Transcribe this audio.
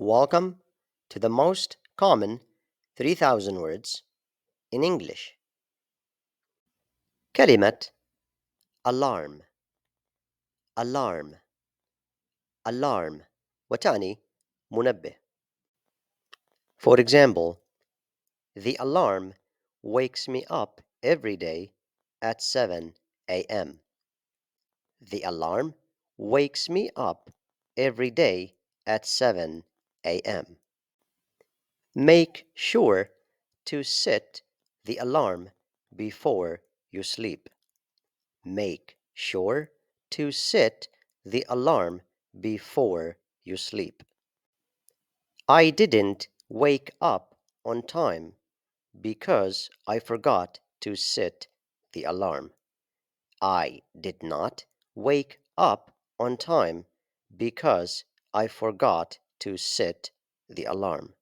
Welcome to the most common 3000 words in English. كلمة alarm alarm alarm وتعني منبه. For example, the alarm wakes me up every day at 7 a.m. The alarm wakes me up every day at 7 a.m. Make sure to set the alarm before you sleep. Make sure to set the alarm before you sleep. I didn't wake up on time because I forgot to set the alarm. I did not wake up on time because I forgot to set the alarm.